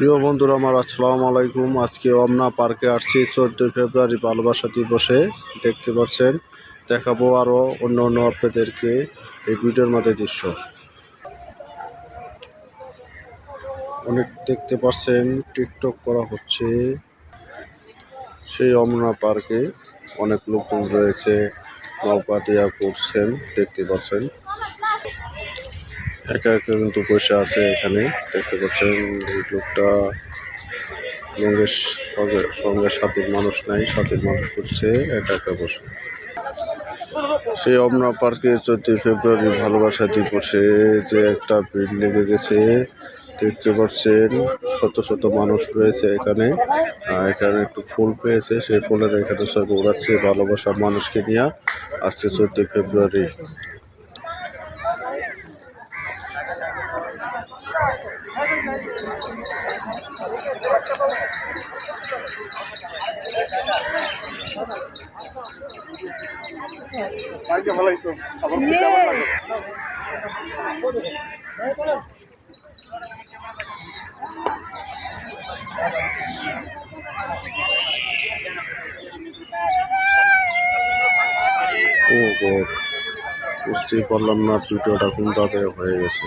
প্রিয় বন্ধুরা আমার আসসালামু আলাইকুম। আজকে অমনা পার্কে আসছি 14 ফেব্রুয়ারি ভালোবাসা দিবসে। দেখতে পাচ্ছেন, দেখাবো আরও অন্য অন্য আপনাদেরকে এই ভিডিওর মধ্যে দৃশ্য। অনেক দেখতে পাচ্ছেন টিকটক করা হচ্ছে সেই অমনা পার্কে। অনেক লোকজন রয়েছে, নৌকা দেওয়া করছেন, দেখতে পাচ্ছেন। একা একা কিন্তু বসে আছে এখানে, দেখতে পাচ্ছেন। এই লোকটা সঙ্গে সাথীর মানুষ নাই, সাথীর মানুষ করছে একা একা বসে। সেই অমনা পার্কে 14 ফেব্রুয়ারি ভালোবাসা দিবসে যে একটা ভিড় লেগে গেছে, দেখতে পাচ্ছেন। শত শত মানুষ রয়েছে এখানে। এখানে একটু ফুল পেয়েছে, সেই ফুলের এখানে সব উড়াচ্ছে ভালোবাসার মানুষকে নিয়ে। আসছে 14 ফেব্রুয়ারি। বুঝতেই পারলাম না ভিডিওটা কোন জায়গায় হয়ে গেছে।